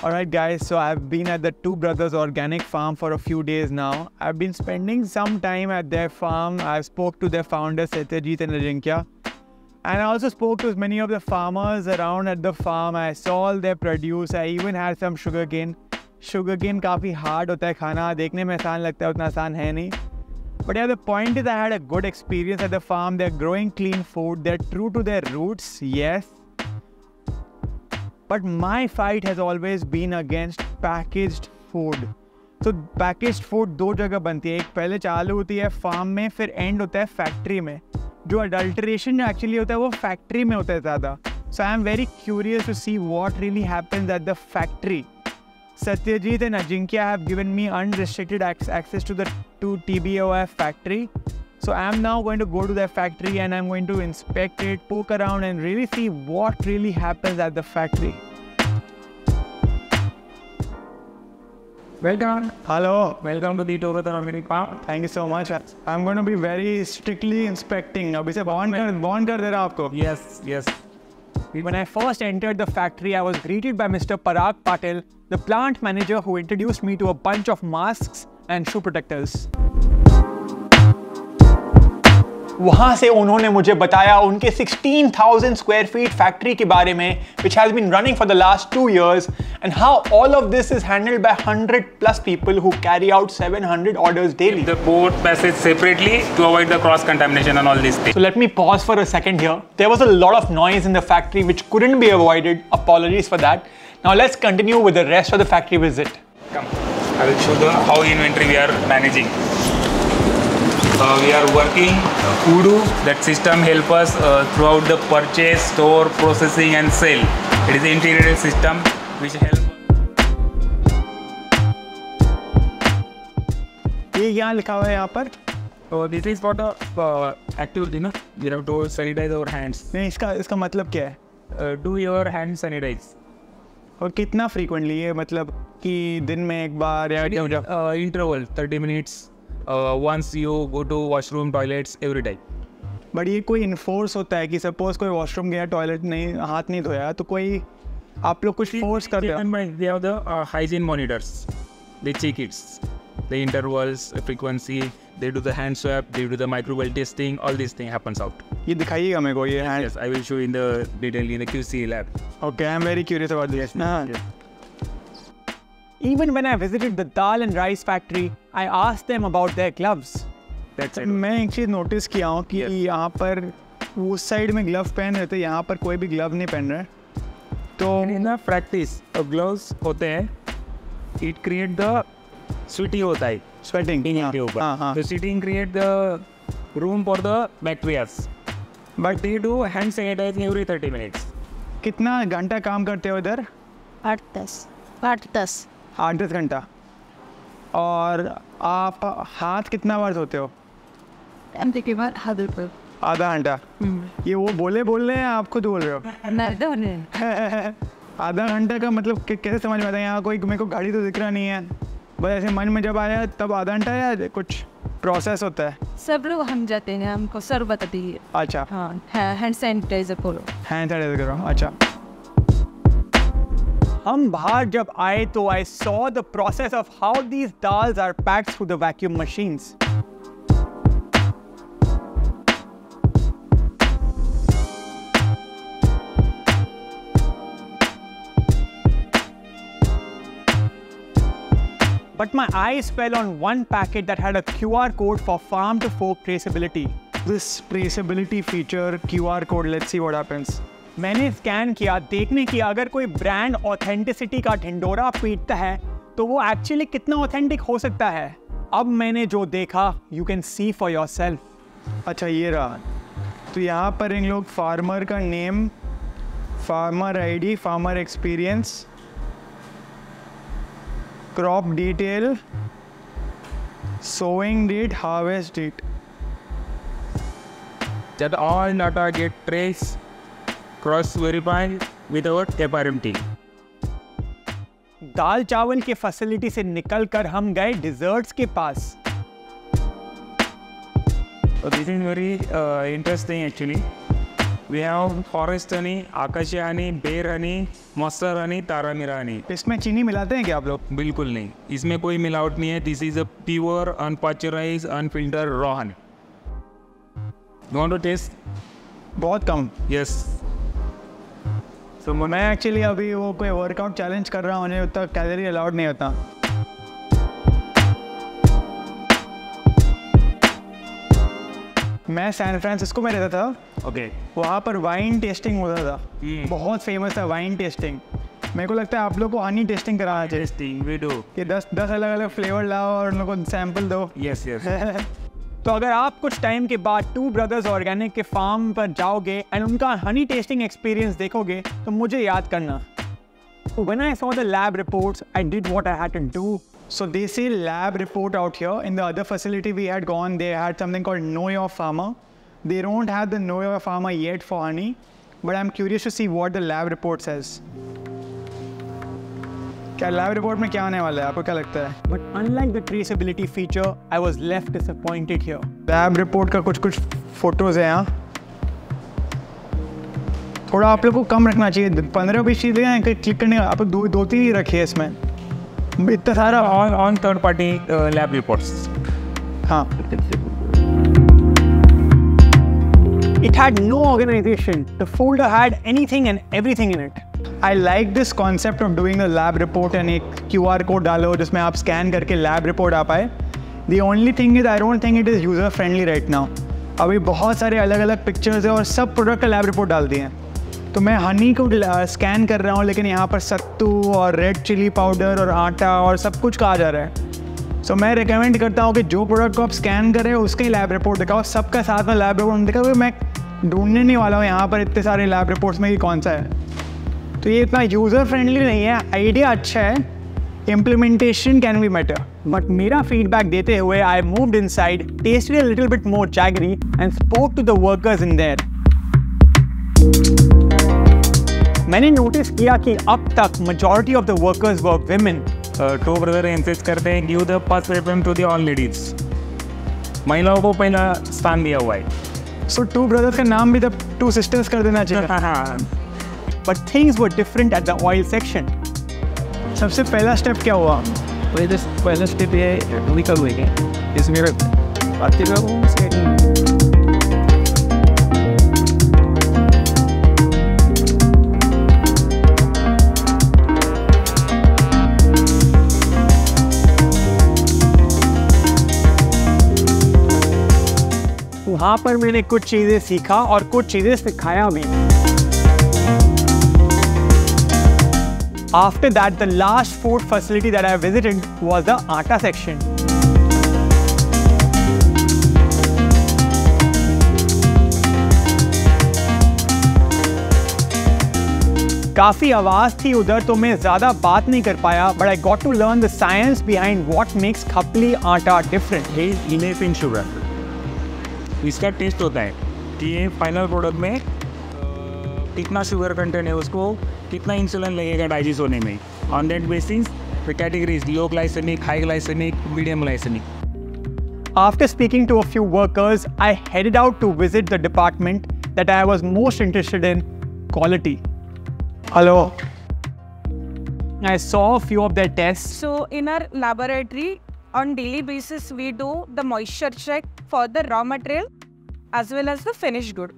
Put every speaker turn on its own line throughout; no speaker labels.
Alright guys, so I've been at the Two Brothers Organic Farm for a few days now. I've been spending some time at their farm. I spoke to their founders Satyajit and Ajinkya. And I also spoke to many of the farmers around at the farm. I saw all their produce. I even had some sugarcane. Sugarcane काफ़ी hard होता है खाना, देखने में आसान लगता है, उतना आसान है नहीं. But yeah, the point is I had a good experience at the farm. They're growing clean food. They're true to their roots, yes. But my fight has always been against packaged food. So packaged food दो जगह बनती है. एक पहले चालू होती है farm में, फिर एंड होता है फैक्ट्री में. जो अडल्ट्रेशन एक्चुअली होता है वो फैक्ट्री में होता है ज़्यादा. So I am very curious to see what really happens at the factory. Satyajit and Ajinkya have given me unrestricted access to the TBOF factory. So I am now going to go to their factory and I'm going to inspect it, poke around and really see what really happens at the factory.
Welcome.
Hello.
Welcome to the Two Brothers Organic Farm.
Thank you so much. I'm going to be very strictly inspecting. अभी से bond कर दे रहा आपको.
Yes, yes.
When I first entered the factory, I was greeted by Mr. Parag Patil, the plant manager who introduced me to a bunch of masks and shoe protectors. वहाँ से उन्होंने मुझे बताया उनके 16,000 square feet factory के बारे में, which has been running for the last 2 years, and how all of this is handled by 100+ people who carry out 700 orders daily.
The board passes separately to avoid the cross contamination and all these things.
So let me pause for a second here. There was a lot of noise in the factory which couldn't be avoided. Apologies for that. Now let's continue with the rest of the factory visit.
Come, I will show you how inventory we are managing. We are working Odoo. That system helps us throughout the purchase, store, processing and sale. It is an integrated system which helps.
ये यहाँ लिखा हुआ है यहाँ पर.
This is for the activity, na? We have to sanitize our hands.
नहीं, इसका मतलब क्या है?
Do your hands sanitize.
और कितना frequently है, मतलब कि दिन में एक बार या
interval 30 minutes. Once you go to washroom, toilets every time.
But ये कोई इन्फोर्स होता है कि सपोज कोई वॉशरूम गया, टॉयलेट नहीं, हाथ नहीं धोया, तो कोई आप लोग कुछ फोर्स करते हैं?
They have the hygiene monitors. They check it, the intervals, frequency. They do the hand swab. They do the microbial testing. All these things happens out.
ये दिखाइएगा मेरे को ये.
Yes, I will show in the detail in the QC lab.
Okay, I am very curious about this.
Yes.
Even when I visited the dal and rice factory, I asked them about their gloves.
That's it.
मैं एक चीज़ notice किया हूँ कि यहाँ पर उस side में glove पहन रहे थे, यहाँ पर कोई भी ग्लव नहीं पहन रहा है. तो
in the practice, gloves होते हैं. It create the sweating होता है.
स्वेटिंग
के ऊपर.
हाँ.
The sweating create the room for the bacteria. But they do hand sanitizing every 30 minutes.
कितना घंटा काम करते हो इधर?
8-10
8-10 घंटा. और आप हाथ कितना बार धोते हो? आधा घंटा. ये वो बोल रहे हैं, आप खुद बोल रहे हो? आधा घंटा का मतलब कैसे समझ में आता है? यहाँ कोई मेरे को गाड़ी तो दिख रहा नहीं है, बस ऐसे मन में जब आया तब आधा घंटा या कुछ प्रोसेस होता है?
सब लोग हम जाते हैं, हमको सर बताती है.
अच्छा.
हाँ, हैंड सैनिटाइजर करो.
हैंड सैनिटाइजर करो. अच्छा. हम बाहर जब आए तो I saw the process of how these dals are packed through the vacuum machines. But my eyes fell on one packet that had a QR code for farm to fork traceability. This traceability feature, QR code, let's see what happens. मैंने scan किया, देखने की अगर कोई brand authenticity का ढिंडोरा पीटता है तो वो एक्चुअली कितना ऑथेंटिक हो सकता है. अब मैंने जो देखा, you can see for your self. अच्छा, ये रहा. तो यहाँ पर इन लोग फार्मर का name, farmer ID, farmer experience, crop detail, sowing date, harvest date.
That all data get traced, cross-verified with our FRM team.
दाल चावल के फैसिलिटी से निकलकर हम गए डिजर्ट्स के पास.
So this is very interesting actually. We have forest honey, Akashi honey, bear honey, mustard honey, taramira honey.
इसमें चीनी मिलाते हैं क्या आप लोग?
बिल्कुल नहीं, इसमें कोई मिलावट नहीं है. This is a pure unpasteurised unfiltered raw honey. You want to taste?
बहुत कम.
यस.
तो मैं एक्चुअली अभी वो कोई वर्कआउट चैलेंज कर रहा हूँ, उन्हें उतना कैलोरी अलाउड नहीं होता. मैं सैन फ्रांसिस्को में रहता था.
ओके.
वहाँ पर वाइन टेस्टिंग होता था. बहुत फेमस था वाइन टेस्टिंग. मेरे को लगता है आप लोग को हनी टेस्टिंग कराना चाहिए.
Testing we do.
कि 10 अलग अलग फ्लेवर लाओ और उन लोगों को सैंपल दो.
Yes yes.
तो अगर आप कुछ टाइम के बाद टू ब्रदर्स ऑर्गेनिक के फार्म पर जाओगे एंड उनका हनी टेस्टिंग एक्सपीरियंस देखोगे तो मुझे याद करना. When I saw the lab reports, I did what I had to do. So they say lab report out here. In the other facility we had gone, they had something called Know Your Farmer. They don't have the Know Your Farmer yet for honey, but I'm curious to see what the lab report says. क्या lab report में क्या आने वाला है? आपको क्या लगता है? But unlike the traceability feature, I was left disappointed here. Lab report का कुछ फोटोज हैं यहाँ. थोड़ा आप लोग को कम रखना चाहिए. 15-20 चीज़ें हैं क्लिक करने का. आप लोग 2-3 ही रखिए इसमें. इतना सारा
on third party lab reports.
हाँ. It had no organization. The folder had anything and everything in it. I like this concept of doing a lab report and एक QR code डालो जिसमें आप स्कैन करके lab report आ पाए. The only thing is I don't think it is user friendly right now. अभी बहुत सारे अलग अलग पिक्चर्स हैं और सब प्रोडक्ट का लैब रिपोर्ट डाल दिए हैं. तो मैं हनी को स्कैन कर रहा हूँ लेकिन यहाँ पर सत्तू और रेड चिली पाउडर और आटा और सब कुछ कहा जा रहा है. सो मैं रिकमेंड करता हूँ कि जो प्रोडक्ट को आप स्कैन करें उसके ही लैब रिपोर्ट दिखाओ. सबका साथ में लैब रिपोर्ट दिखाओ. मैं ढूंढने नहीं वाला हूँ यहाँ पर इतने सारे लैब रिपोर्ट्स में कि कौन सा है. तो ये इतना यूज़र फ्रेंडली नहीं है. आइडिया अच्छा है, implementation can be better. But मेरा फीडबैक देते हुए I moved inside, tested a little bit more jaggery and spoke to the workers in there. मैंने नोटिस किया कि अब तक majority of the workers were women.
Two brother insist करते हैं give the first preference to the all ladies. महिलाओं को पहला स्थान दिया हुआ है.
So two brothers का नाम भी तब two sisters कर देना चाहिए. But things were different at the oil section. सबसे पहला स्टेप क्या हुआ?
पहला स्टेप ये निकल हुए इसमें बातें
वहाँ पर मैंने कुछ चीज़ें सीखा और कुछ चीज़ें सिखाया भी. After that, the last food facility that I visited was the आटा section. काफ़ी आवाज़ थी उधर तो मैं ज़्यादा बात नहीं कर पाया. But I got to learn the science behind what makes खपली आटा different.
Enough in sugar. इसका टेस्ट होता है कि ये फाइनल प्रोडक्ट में कितना शुगर कंटेंट है, उसको कितना इंसुलिन लगेगा डाइजेस्ट होने में. On that basis the categories low glycaemic, high glycaemic, medium glycaemic.
After speaking to a few workers, I headed out to visit the department that I was most interested in, quality. Hello. I saw a few of their tests.
So in our laboratory, on daily basis, we do the moisture check for the raw material as well as the finished good.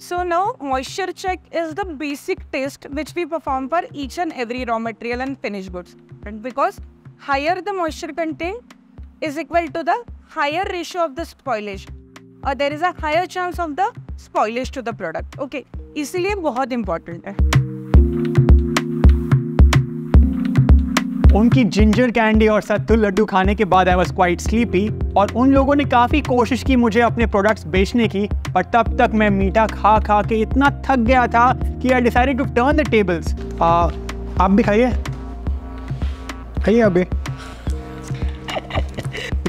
So now moisture check is the basic test which we perform for each and every raw material and finished goods. And because higher the moisture content is equal to the higher ratio of the spoilage, or there is a higher chance of the spoilage to the product. Okay, इसलिए बहुत important है.
उनकी ginger candy और सत्तू लड्डू खाने के बाद I was quite sleepy और उन लोगों ने काफ़ी कोशिश की मुझे अपने प्रोडक्ट्स बेचने की. पर तब तक मैं मीठा खा खा के इतना थक गया था कि I decided to turn the tables. आप भी खाइए अभी.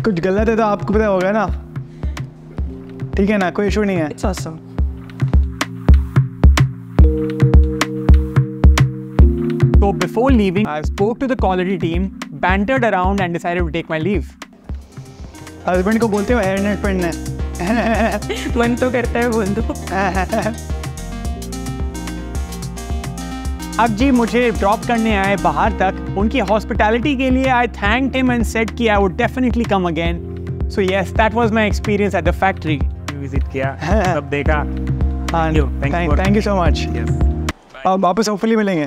कुछ गलत है तो आपको पता होगा ना. ठीक है ना, कोई इशू नहीं है.
It's awesome.
So before leaving, I spoke to the quality team, bantered around and decided to take my leave. Husband को बोलते हो हेयरनेट पहनना है.
मन तो करता है बोल दो.
अब जी मुझे ड्रॉप करने आए बाहर तक, उनकी हॉस्पिटैलिटी के लिए आई थैंक्ड हिम एंड सेड कि I would definitely come again. So yes, that was my experience at the factory.
Visit किया, सब देखा।
Thank you so much. अब वापस होपफुली मिलेंगे।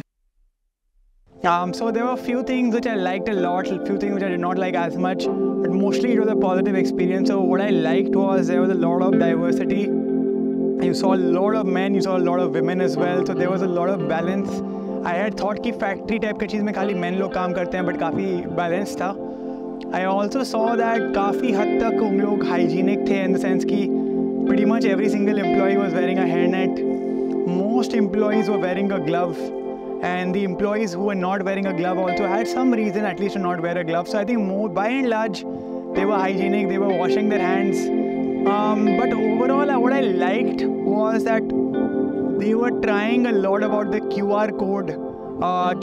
So there were a few things which I liked a lot, a few things which I did not like as much, but mostly it was a positive experience. So what I liked was there was a lot of diversity. You saw a lot of men, you saw a lot of women as well. So there was a lot of balance. I had thought कि factory type की चीज़ में खाली men लोग काम करते हैं, but काफ़ी balance था. I also saw that काफ़ी हद तक उन लोग hygienic थे in the sense कि pretty much every single employee was wearing a hairnet. Most employees were wearing a glove. And the employees who were not wearing a glove also had some reason at least to not wear a glove. So I think by and large, they were hygienic, they were washing their hands. But overall, what I liked was that they were trying a lot about the QR code.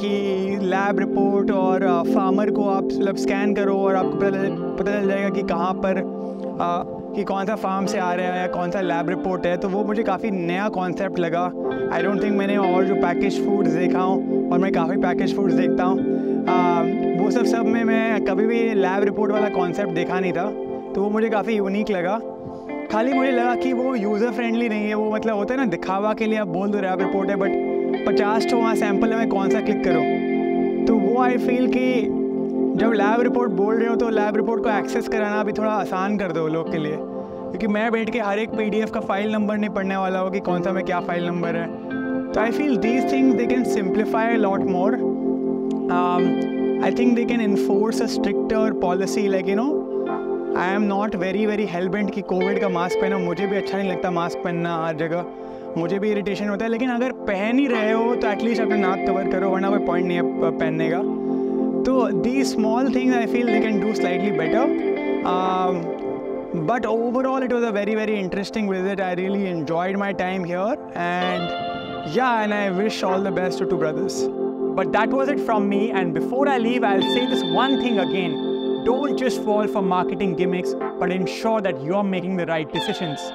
कि lab report और farmer को आप मतलब scan करो और आपको पता चल जाएगा कि कहाँ पर कि कौन सा फार्म से आ रहा है या कौन सा लैब रिपोर्ट है। तो वो मुझे काफ़ी नया कॉन्सेप्ट लगा। आई डोंट थिंक मैंने और जो पैकेज फूड्स देखा हूँ, और मैं काफ़ी पैकेज फूड्स देखता हूँ, वो सब में मैं कभी भी लैब रिपोर्ट वाला कॉन्सेप्ट देखा नहीं था। तो वो मुझे काफ़ी यूनिक लगा। खाली मुझे लगा कि वो यूज़र फ्रेंडली नहीं है। वो मतलब होता है ना, दिखावा के लिए आप बोल दो लैब रिपोर्ट है, बट 50 तो वहाँ सैम्पल है, मैं कौन सा क्लिक करूँ। तो वो आई फील कि जब लैब रिपोर्ट बोल रहे हो तो लैब रिपोर्ट को एक्सेस कराना भी थोड़ा आसान कर दो लोग के लिए, क्योंकि मैं बैठ के हर एक PDF का फाइल नंबर नहीं पढ़ने वाला हो कि कौन सा में क्या फाइल नंबर है। तो I feel these things they can simplify lot more. I think they can enforce a stricter policy, like you know, I am not very हेल्पेंट कि कोविड का मास्क पहनो। मुझे भी अच्छा नहीं लगता मास्क पहनना हर जगह, मुझे भी इरिटेशन होता है। लेकिन अगर पहन ही रहे हो तो एटलीस्ट अपना नाक कवर करो, वरना कोई पॉइंट नहीं है पहनने का। तो the small things I feel they can do slightly better. But overall, it was a very interesting visit. I really enjoyed my time here, and yeah, and I wish all the best to Two Brothers. But that was it from me, and before I leave, I'll say this one thing again. Don't just fall for marketing gimmicks, but ensure that you're making the right decisions.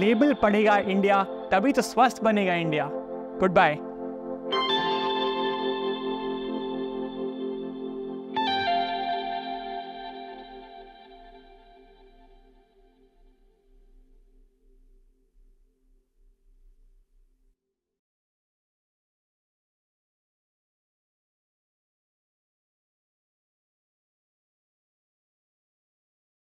Label padega India, tabhi to swasth banega India. Goodbye.